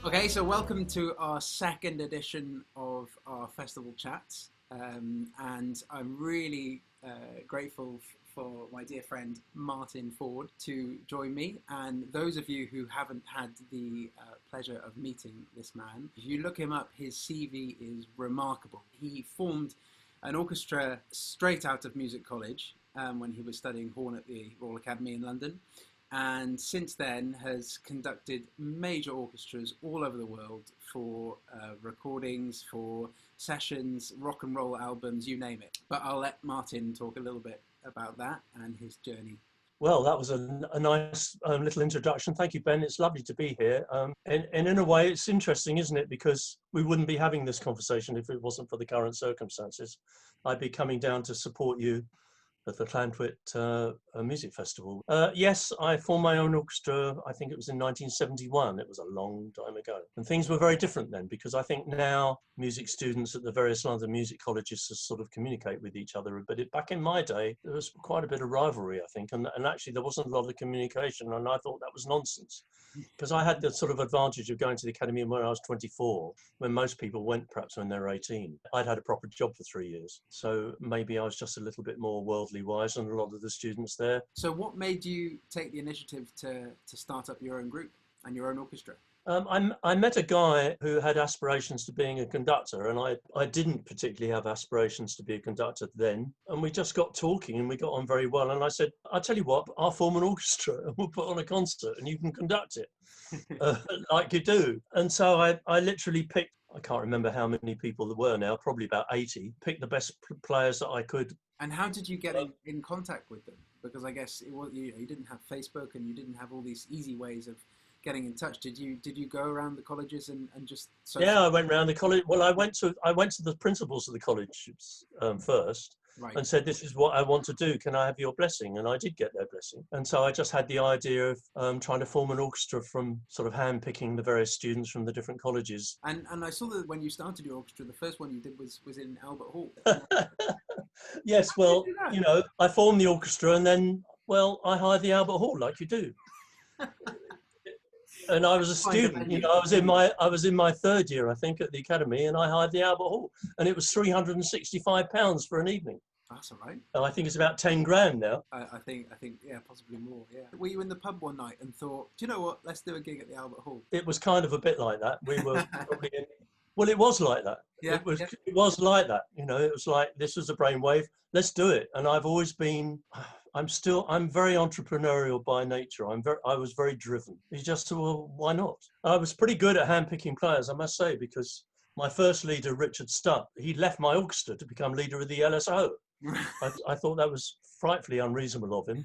Okay, so welcome to our second edition of our festival chats, and I'm really grateful for my dear friend Martyn Ford to join me. And those of you who haven't had the pleasure of meeting this man, if you look him up, his CV is remarkable. He formed an orchestra straight out of music college when he was studying horn at the Royal Academy in London. And since then has conducted major orchestras all over the world for recordings, for sessions, rock and roll albums, you name it. But I'll let Martyn talk a little bit about that and his journey. Well, that was a nice little introduction. Thank you, Ben. It's lovely to be here. And in a way, it's interesting, isn't it? Because we wouldn't be having this conversation if it wasn't for the current circumstances. I'd be coming down to support you at the Llantwit music festival. Yes, I formed my own orchestra. I think it was in 1971. It was a long time ago. And things were very different then, because I think now music students at the various London music colleges sort of communicate with each other. But back in my day, there was quite a bit of rivalry, I think. And actually, there wasn't a lot of communication. And I thought that was nonsense. Because I had the sort of advantage of going to the academy when I was 24, when most people went perhaps when they were 18. I'd had a proper job for 3 years. So maybe I was just a little bit more worldly wise than a lot of the students there. So what made you take the initiative to start up your own group and your own orchestra? I met a guy who had aspirations to being a conductor, and I didn't particularly have aspirations to be a conductor then. And we just got talking and we got on very well. And I said, I'll tell you what, I'll form an orchestra and we'll put on a concert and you can conduct it like you do. And so I literally picked, I can't remember how many people there were now, probably about 80, picked the best players that I could. And how did you get in contact with them? Because I guess it was, you didn't have Facebook and you didn't have all these easy ways of getting in touch. Did you go around the colleges and just Yeah, I went around the college. Well, I went to the principals of the college first, right, and said, this is what I want to do, can I have your blessing? And I did get their blessing. And so I just had the idea of trying to form an orchestra from sort of hand picking the various students from the different colleges. And I saw that when you started your orchestra, the first one you did was in Albert Hall. Yes, well, I formed the orchestra and then, well, I hired the Albert Hall like you do. And I was a student, I was in my third year, I think, at the academy, and I hired the Albert Hall, and it was £365 for an evening. That's all right. And I think it's about 10 grand now. I think, yeah, possibly more. Yeah. Were you in the pub one night and thought, do you know what? Let's do a gig at the Albert Hall. It was kind of a bit like that. We were probably in. Well, it was like that. Yeah, it was like that. It was like, this was a brainwave. Let's do it. And I've always been. I'm very entrepreneurial by nature. I was very driven. You just said, well, why not? I was pretty good at handpicking players, I must say, because my first leader, Richard Stutt, he left my orchestra to become leader of the LSO. I thought that was frightfully unreasonable of him.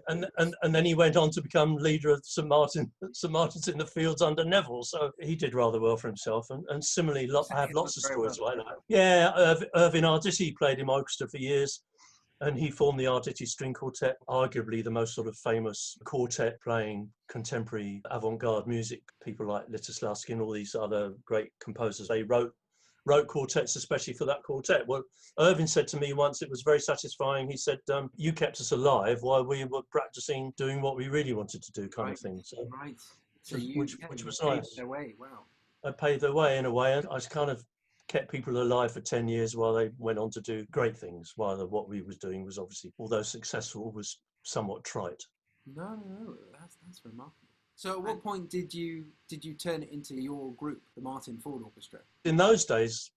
and then he went on to become leader of St Martin's in the Fields under Neville. So he did rather well for himself. And similarly, I have lots of stories like that. Yeah, Irving Arditi played in my orchestra for years. And he formed the Arditi String Quartet, arguably the most sort of famous quartet playing contemporary avant-garde music. People like Litoslawski and all these other great composers, they wrote quartets especially for that quartet. Well, Irving said to me once, it was very satisfying. He said, you kept us alive while we were practicing doing what we really wanted to do, kind of thing. So, right. So which was nice. Their way. Wow. I paved their way in a way, and I was kind of kept people alive for 10 years while they went on to do great things, while what we was doing was obviously, although successful, was somewhat trite. No, that's remarkable. So at what point did you turn it into your group, the Martyn Ford Orchestra? In those days,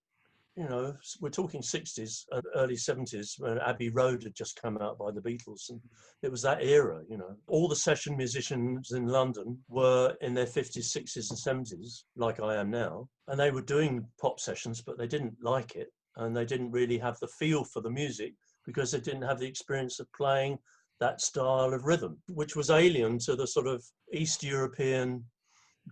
we're talking 60s and early 70s, when Abbey Road had just come out by the Beatles, and it was that era. All the session musicians in London were in their 50s, 60s and 70s, like I am now, and they were doing pop sessions, but they didn't like it, and they didn't really have the feel for the music because they didn't have the experience of playing that style of rhythm, which was alien to the sort of East European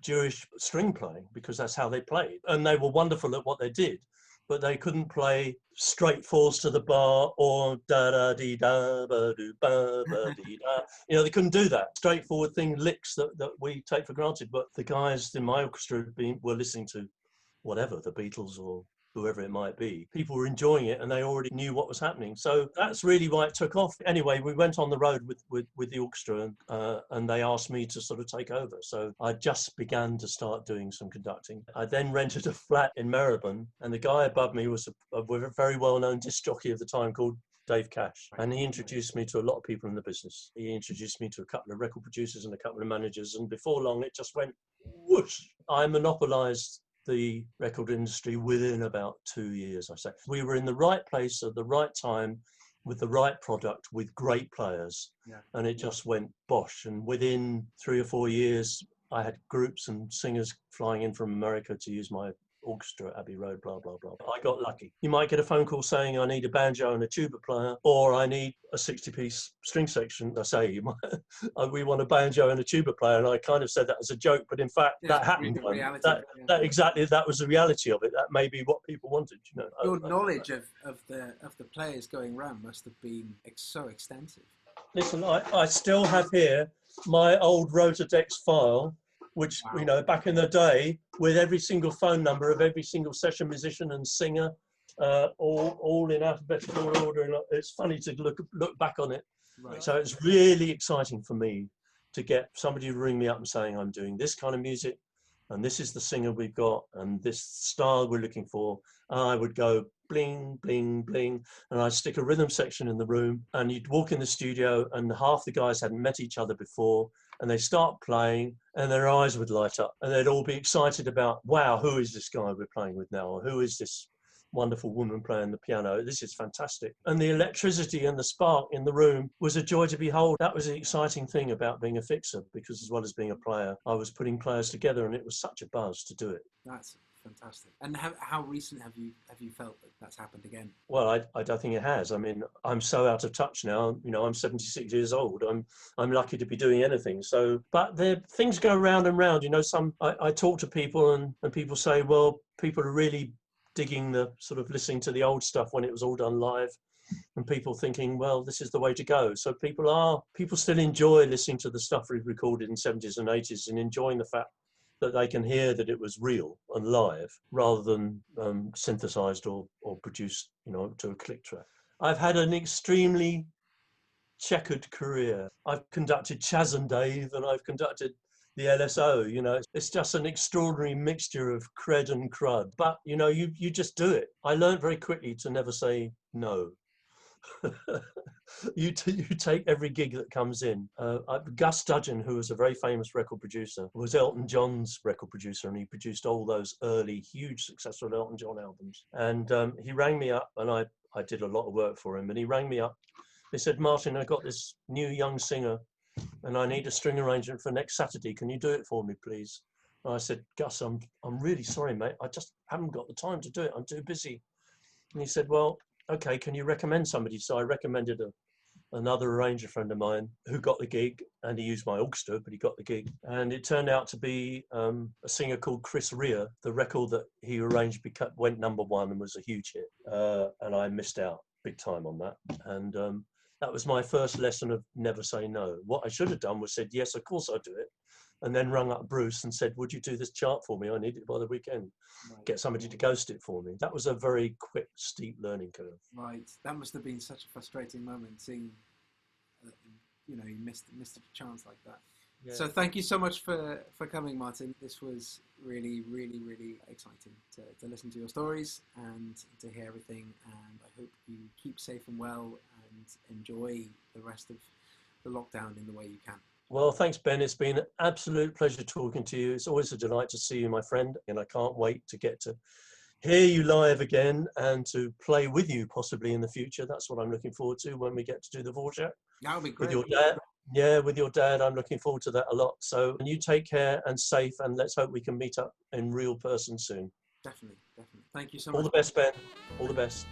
Jewish string playing, because that's how they played. And they were wonderful at what they did, but they couldn't play straight fours to the bar or da-da-dee-da, ba-do-ba, ba-dee-da. They couldn't do that. Straightforward thing, licks that we take for granted. But the guys in my orchestra were listening to whatever, the Beatles or whoever it might be, people were enjoying it and they already knew what was happening. So that's really why it took off. Anyway, we went on the road with the orchestra, and they asked me to sort of take over. So I just began to start doing some conducting. I then rented a flat in Marylebone, and the guy above me was a very well-known disc jockey of the time called Dave Cash, and he introduced me to a lot of people in the business. He introduced me to a couple of record producers and a couple of managers, and before long it just went whoosh. I monopolized the record industry within about 2 years, I say. We were in the right place at the right time with the right product with great players, and it just went bosh. And within 3 or 4 years I had groups and singers flying in from America to use my orchestra at Abbey Road, blah, blah, blah. I got lucky. You might get a phone call saying I need a banjo and a tuba player, or I need a 60-piece string section. I say, we want a banjo and a tuba player. And I kind of said that as a joke, but in fact, that happened. That was the reality of it. That may be what people wanted, you know. Your knowledge of the players going round must have been so extensive. Listen, I still have here my old Rolodex file, which, you know, back in the day, with every single phone number of every single session musician and singer, all in alphabetical order. And it's funny to look back on it. Right. So it's really exciting for me to get somebody to ring me up and saying, I'm doing this kind of music, and this is the singer we've got, and this style we're looking for. And I would go bling, bling, bling, and I'd stick a rhythm section in the room, and you'd walk in the studio, and half the guys hadn't met each other before, and they start playing, and their eyes would light up, and they'd all be excited about, wow, who is this guy we're playing with now? Or who is this wonderful woman playing the piano? This is fantastic. And the electricity and the spark in the room was a joy to behold. That was the exciting thing about being a fixer, because as well as being a player, I was putting players together, and it was such a buzz to do it. That's fantastic. And how recent have you felt that that's happened again? Well, I don't think it has. I mean, I'm so out of touch now. You know, I'm 76 years old. I'm lucky to be doing anything. So, but things go round and round. You know, I talk to people, and people say, well, people are really digging the sort of listening to the old stuff when it was all done live, and people thinking, well, this is the way to go. So people still enjoy listening to the stuff we recorded in 70s and 80s, and enjoying the fact that they can hear that it was real and live, rather than synthesized or produced, you know, to a click track. I've had an extremely checkered career. I've conducted Chas and Dave, and I've conducted the LSO. You know, it's just an extraordinary mixture of cred and crud. But, you know, you just do it. I learned very quickly to never say no. You take every gig that comes in. Gus Dudgeon, who was a very famous record producer, was Elton John's record producer, and he produced all those early, huge, successful Elton John albums. And he rang me up, and I did a lot of work for him. And he rang me up. He said, Martyn, I got this new young singer, and I need a string arrangement for next Saturday. Can you do it for me, please? And I said, Gus, I'm really sorry, mate. I just haven't got the time to do it. I'm too busy. And he said, well, okay, can you recommend somebody? So I recommended another arranger friend of mine who got the gig, and he used my orchestra, but he got the gig. And it turned out to be a singer called Chris Rea. The record that he arranged went #1 and was a huge hit. And I missed out big time on that. And that was my first lesson of never say no. What I should have done was said, yes, of course I'll do it. And then rung up Bruce and said, would you do this chart for me? I need it by the weekend. Right. Get somebody to ghost it for me. That was a very quick, steep learning curve. Right. That must have been such a frustrating moment, seeing, you know, you missed a chance like that. Yeah. So thank you so much for coming, Martyn. This was really, really, really exciting to listen to your stories and to hear everything. And I hope you keep safe and well and enjoy the rest of the lockdown in the way you can. Well, thanks, Ben. It's been an absolute pleasure talking to you. It's always a delight to see you, my friend, and I can't wait to get to hear you live again and to play with you possibly in the future. That's what I'm looking forward to when we get to do the Vorjak. That would be great. With your dad. Yeah, with your dad. I'm looking forward to that a lot. So you take care and safe, and let's hope we can meet up in real person soon. Definitely. Thank you so much. All the best, Ben. All the best.